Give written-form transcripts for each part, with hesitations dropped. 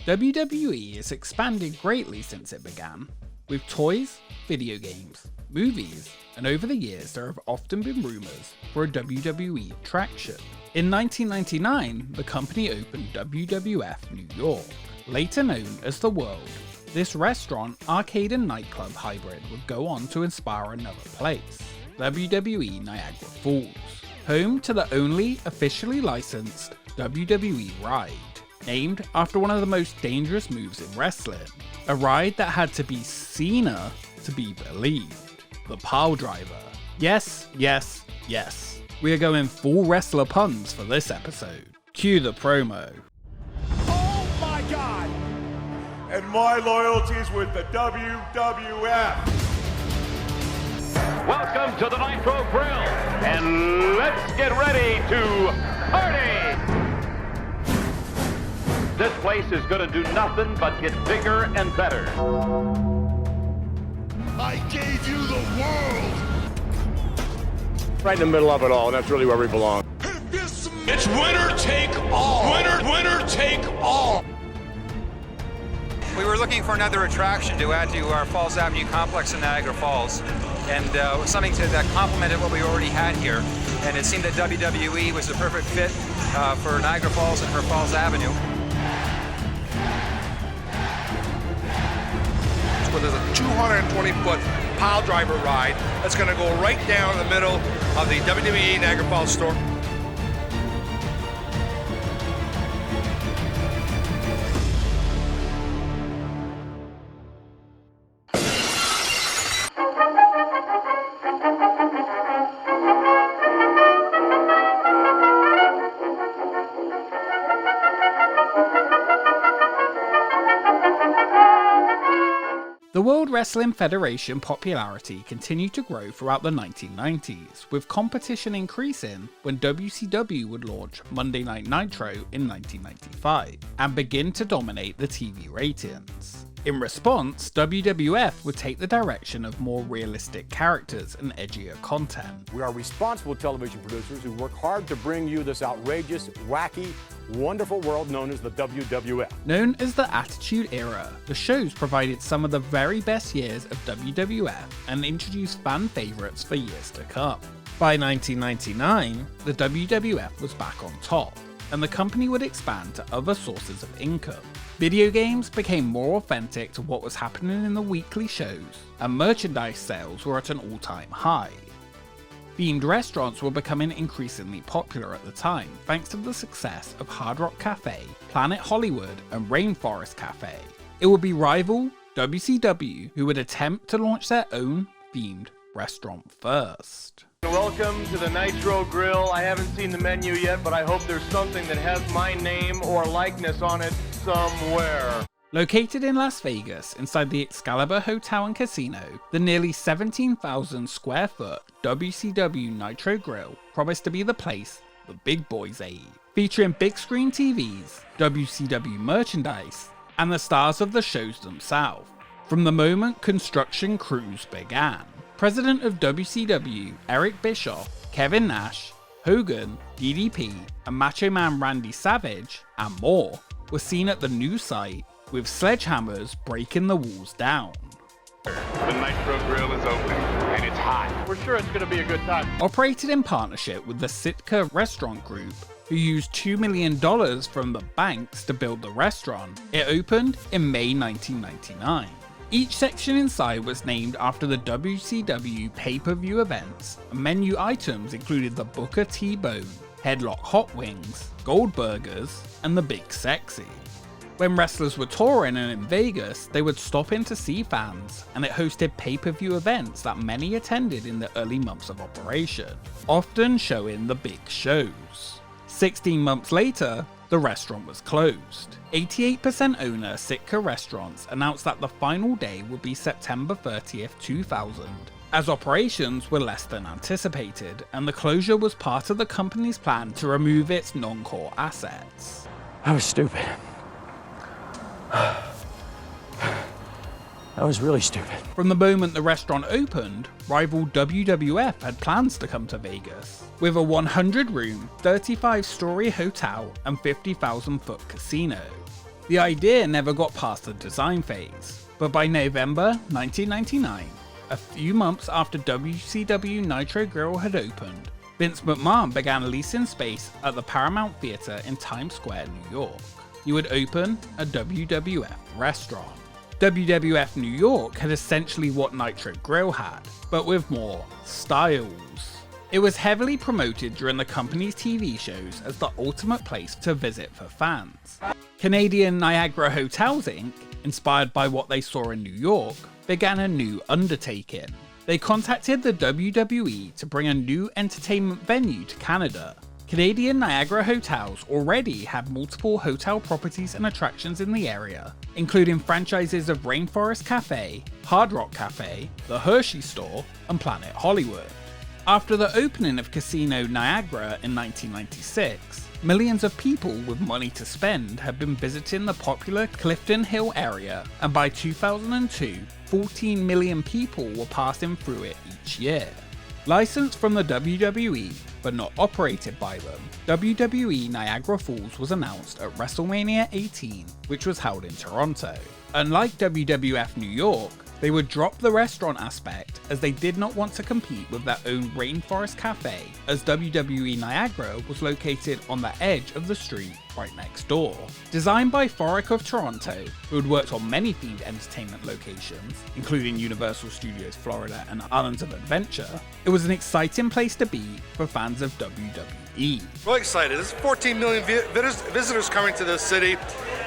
WWE has expanded greatly since it began, with toys, video games, movies, and over the years there have often been rumours for a WWE attraction. In 1999, the company opened WWF New York, later known as The World. This restaurant, arcade and nightclub hybrid would go on to inspire another place, WWE Niagara Falls, home to the only officially licensed WWE ride, named after one of the most dangerous moves in wrestling, a ride that had to be seen-er to be believed, the Piledriver. Yes, yes, yes. We are going full wrestler puns for this episode. Cue the promo. Oh my God! And my loyalty's with the WWF. Welcome to the Nitro Grill, and let's get ready to party! This place is going to do nothing but get bigger and better. I gave you the world! Right in the middle of it all, and that's really where we belong. It's winner take all! Winner take all! We were looking for another attraction to add to our Falls Avenue complex in Niagara Falls, and something that complemented what we already had here. And it seemed that WWE was the perfect fit for Niagara Falls and for Falls Avenue. Where there's a 220-foot Piledriver ride that's going to go right down the middle of the WWE Niagara Falls store. The World Wrestling Federation popularity continued to grow throughout the 1990s, with competition increasing when WCW would launch Monday Night Nitro in 1995 and begin to dominate the TV ratings. In response, WWF would take the direction of more realistic characters and edgier content. We are responsible television producers who work hard to bring you this outrageous, wacky, wonderful world known as the WWF. Known as the Attitude Era, the shows provided some of the very best years of WWF and introduced fan favourites for years to come. By 1999, the WWF was back on top, and the company would expand to other sources of income. Video games became more authentic to what was happening in the weekly shows, and merchandise sales were at an all-time high. Themed restaurants were becoming increasingly popular at the time thanks to the success of Hard Rock Cafe, Planet Hollywood, and Rainforest Cafe. It would be rival WCW who would attempt to launch their own themed restaurant first. Welcome to the Nitro Grill. I haven't seen the menu yet, but I hope there's something that has my name or likeness on it somewhere. Located in Las Vegas, inside the Excalibur Hotel and Casino, the nearly 17,000 square foot WCW Nitro Grill promised to be the place the big boys ate, featuring big screen TVs, WCW merchandise, and the stars of the shows themselves. From the moment construction crews began, President of WCW Eric Bischoff, Kevin Nash, Hogan, DDP, and Macho Man Randy Savage, and more, were seen at the new site with sledgehammers breaking the walls down. The Nitro Grill is open, and it's hot. We're sure it's going to be a good time. Operated in partnership with the Sitka Restaurant Group, who used $2 million from the banks to build the restaurant, it opened in May 1999. Each section inside was named after the WCW pay-per-view events, and menu items included the Booker T-Bone, Headlock Hot Wings, Gold Burgers, and the Big Sexy. When wrestlers were touring and in Vegas, they would stop in to see fans, and it hosted pay-per-view events that many attended in the early months of operation, often showing the big shows. 16 months later, the restaurant was closed. 88% owner Sitka Restaurants announced that the final day would be September 30th, 2000, as operations were less than anticipated, and the closure was part of the company's plan to remove its non-core assets. I was stupid. That was really stupid. From the moment the restaurant opened, rival WWF had plans to come to Vegas, with a 100-room, 35-story hotel and 50,000-foot casino. The idea never got past the design phase, but by November 1999, a few months after WCW Nitro Grill had opened, Vince McMahon began leasing space at the Paramount Theater in Times Square, New York. He would open a WWF restaurant. WWF New York had essentially what Nitro Grill had, but with more styles. It was heavily promoted during the company's TV shows as the ultimate place to visit for fans. Canadian Niagara Hotels Inc., inspired by what they saw in New York, began a new undertaking. They contacted the WWE to bring a new entertainment venue to Canada. Canadian Niagara Hotels already had multiple hotel properties and attractions in the area, including franchises of Rainforest Cafe, Hard Rock Cafe, the Hershey Store, and Planet Hollywood. After the opening of Casino Niagara in 1996, millions of people with money to spend had been visiting the popular Clifton Hill area, and by 2002, 14 million people were passing through it each year. Licensed from the WWE, but not operated by them, WWE Niagara Falls was announced at WrestleMania 18, which was held in Toronto. Unlike WWF New York, they would drop the restaurant aspect as they did not want to compete with their own Rainforest Cafe, as WWE Niagara was located on the edge of the street right next door. Designed by Thorick of Toronto, who had worked on many themed entertainment locations, including Universal Studios Florida and Islands of Adventure, it was an exciting place to be for fans of WWE. Really excited. There's 14 million visitors coming to this city.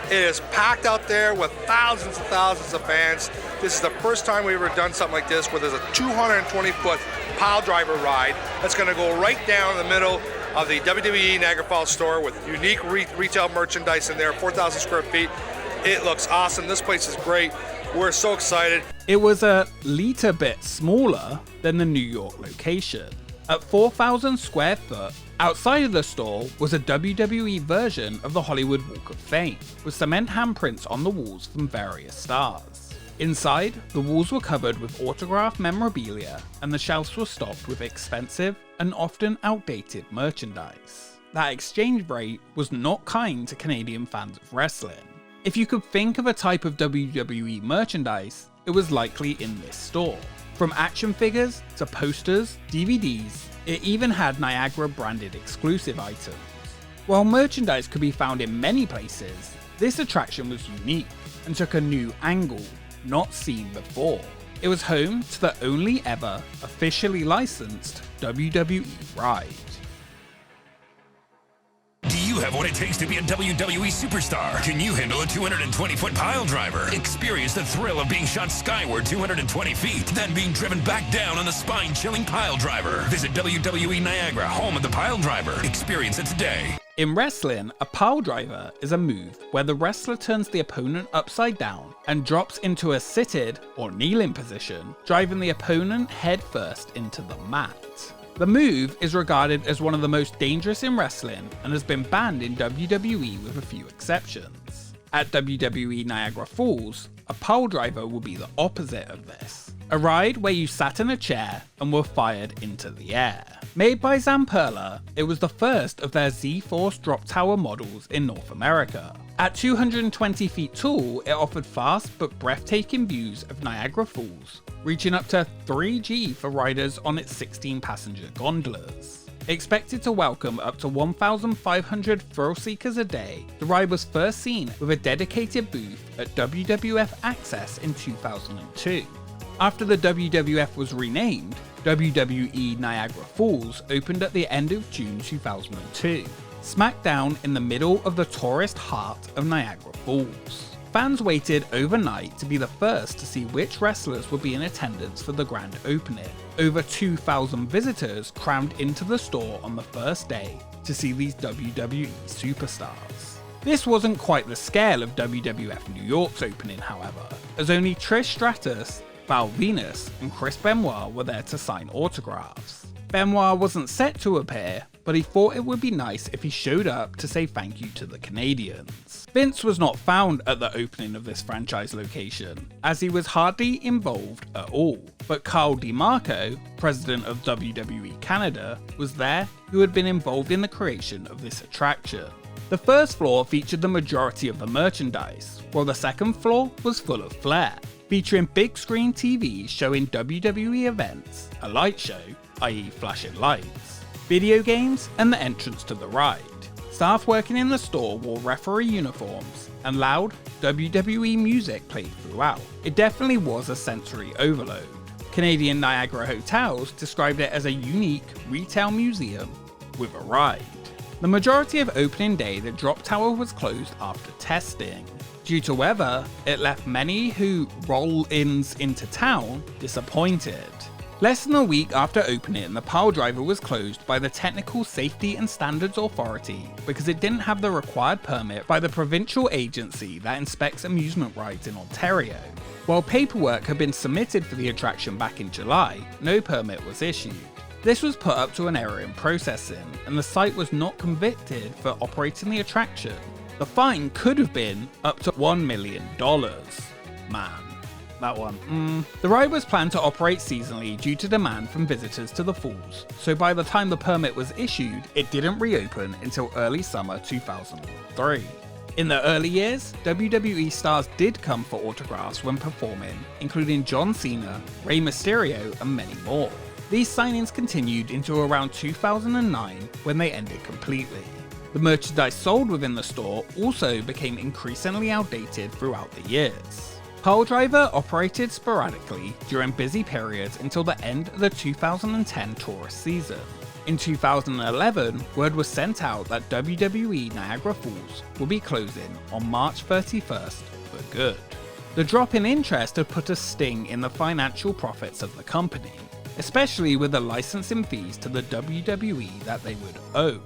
It is packed out there with thousands and thousands of fans. This is the first time we've ever done something like this, where there's a 220-foot Piledriver ride that's going to go right down the middle of the WWE Niagara Falls store with unique retail merchandise in there, 4,000 square feet. It looks awesome. This place is great. We're so excited. It was a little bit smaller than the New York location. At 4,000 square foot, outside of the store was a WWE version of the Hollywood Walk of Fame, with cement handprints on the walls from various stars. Inside, the walls were covered with autographed memorabilia, and the shelves were stocked with expensive and often outdated merchandise. That exchange rate was not kind to Canadian fans of wrestling. If you could think of a type of WWE merchandise, it was likely in this store. From action figures to posters, DVDs, it even had Niagara branded exclusive items. While merchandise could be found in many places, this attraction was unique and took a new angle, not seen before. It was home to the only ever officially licensed WWE ride. Do you have what it takes to be a WWE superstar? Can you handle a 220-foot Piledriver? Experience the thrill of being shot skyward 220 feet, then being driven back down on a spine-chilling Piledriver. Visit WWE Niagara, home of the Piledriver. Experience it today. In wrestling, a piledriver is a move where the wrestler turns the opponent upside down and drops into a seated or kneeling position, driving the opponent headfirst into the mat. The move is regarded as one of the most dangerous in wrestling and has been banned in WWE with a few exceptions. At WWE Niagara Falls, a piledriver will be the opposite of this. A ride where you sat in a chair and were fired into the air. Made by Zamperla, it was the first of their Z-Force drop tower models in North America. At 220 feet tall, it offered fast but breathtaking views of Niagara Falls, reaching up to 3G for riders on its 16-passenger gondolas. Expected to welcome up to 1,500 thrill-seekers a day, the ride was first seen with a dedicated booth at WWF Access in 2002. After the WWF was renamed, WWE Niagara Falls opened at the end of June 2002, smack down in the middle of the tourist heart of Niagara Falls. Fans waited overnight to be the first to see which wrestlers would be in attendance for the grand opening. Over 2,000 visitors crammed into the store on the first day to see these WWE superstars. This wasn't quite the scale of WWF New York's opening, however, as only Trish Stratus, Val Venus, and Chris Benoit were there to sign autographs. Benoit wasn't set to appear, but he thought it would be nice if he showed up to say thank you to the Canadians. Vince was not found at the opening of this franchise location, as he was hardly involved at all, but Carl DeMarco, president of WWE Canada, was there, who had been involved in the creation of this attraction. The first floor featured the majority of the merchandise, while the second floor was full of flair, featuring big screen TVs showing WWE events, a light show, i.e. flashing lights, video games, and the entrance to the ride. Staff working in the store wore referee uniforms, and loud WWE music played throughout. It definitely was a sensory overload. Canadian Niagara Hotels described it as a unique retail museum with a ride. The majority of opening day, the drop tower was closed after testing. Due to weather, it left many who roll-ins into town disappointed. Less than a week after opening, the Piledriver was closed by the Technical Safety and Standards Authority because it didn't have the required permit by the provincial agency that inspects amusement rides in Ontario. While paperwork had been submitted for the attraction back in July, no permit was issued. This was put up to an error in processing, and the site was not convicted for operating the attraction. The fine could have been up to $1 million. Man. That one. The ride was planned to operate seasonally due to demand from visitors to the falls, so by the time the permit was issued, it didn't reopen until early summer 2003. In the early years, WWE stars did come for autographs when performing, including John Cena, Rey Mysterio, and many more. These signings continued into around 2009 when they ended completely. The merchandise sold within the store also became increasingly outdated throughout the years. Piledriver operated sporadically during busy periods until the end of the 2010 tourist season. In 2011, word was sent out that WWE Niagara Falls will be closing on March 31st for good. The drop in interest had put a sting in the financial profits of the company, especially with the licensing fees to the WWE that they would owe.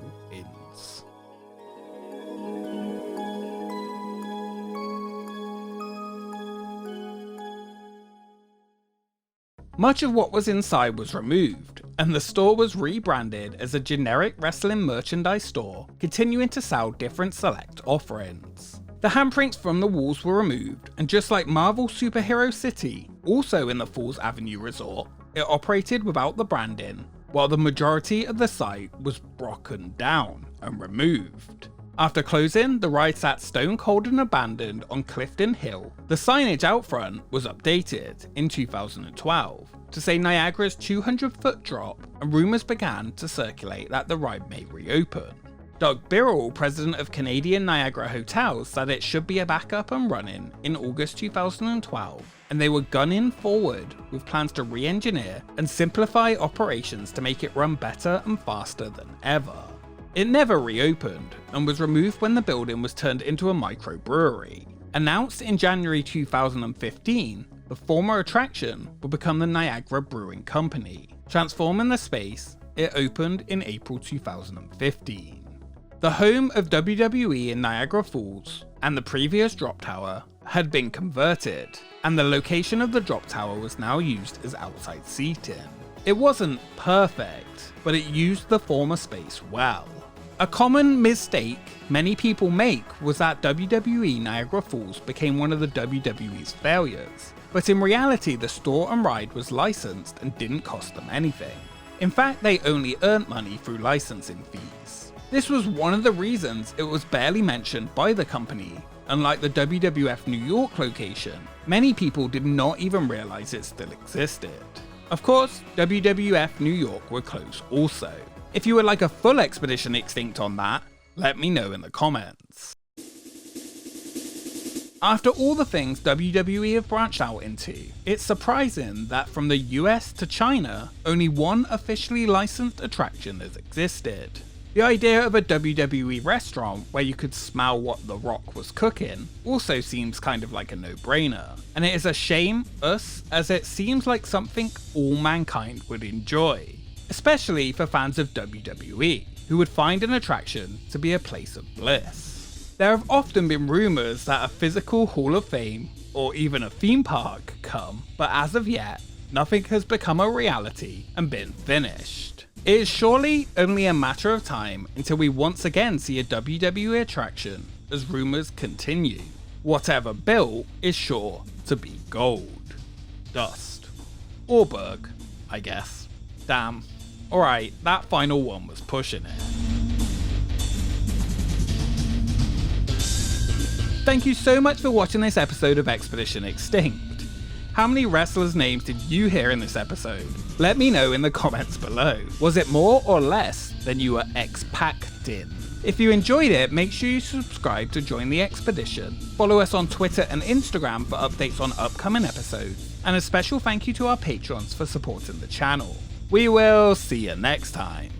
Much of what was inside was removed, and the store was rebranded as a generic wrestling merchandise store, continuing to sell different select offerings. The handprints from the walls were removed, and just like Marvel Superhero City, also in the Falls Avenue Resort, it operated without the branding, while the majority of the site was broken down and removed. After closing, the ride sat stone cold and abandoned on Clifton Hill. The signage out front was updated in 2012 to say Niagara's 200-foot drop, and rumours began to circulate that the ride may reopen. Doug Birrell, president of Canadian Niagara Hotels, said it should be back up and running in August 2012, and they were gunning forward with plans to re-engineer and simplify operations to make it run better and faster than ever. It never reopened, and was removed when the building was turned into a microbrewery. Announced in January 2015, the former attraction would become the Niagara Brewing Company. Transforming the space, it opened in April 2015. The home of WWE in Niagara Falls and the previous drop tower had been converted, and the location of the drop tower was now used as outside seating. It wasn't perfect, but it used the former space well. A common mistake many people make was that WWE Niagara Falls became one of the WWE's failures, but in reality the store and ride was licensed and didn't cost them anything. In fact, they only earned money through licensing fees. This was one of the reasons it was barely mentioned by the company. Unlike the WWF New York location, many people did not even realize it still existed. Of course, WWF New York were closed also. If you would like a full Expedition Extinct on that, let me know in the comments. After all the things WWE have branched out into, it's surprising that from the US to China, only one officially licensed attraction has existed. The idea of a WWE restaurant where you could smell what The Rock was cooking also seems kind of like a no-brainer, and it is a shame as it seems like something all mankind would enjoy, especially for fans of WWE, who would find an attraction to be a place of bliss. There have often been rumours that a physical Hall of Fame, or even a theme park, come, but as of yet, nothing has become a reality and been finished. It is surely only a matter of time until we once again see a WWE attraction, as rumours continue. Whatever built is sure to be gold. Dust. Or Berg, I guess. Damn. Alright, that final one was pushing it. Thank you so much for watching this episode of Expedition Extinct. How many wrestlers' names did you hear in this episode? Let me know in the comments below. Was it more or less than you were expecting? If you enjoyed it, make sure you subscribe to join the expedition. Follow us on Twitter and Instagram for updates on upcoming episodes. And a special thank you to our patrons for supporting the channel. We will see you next time.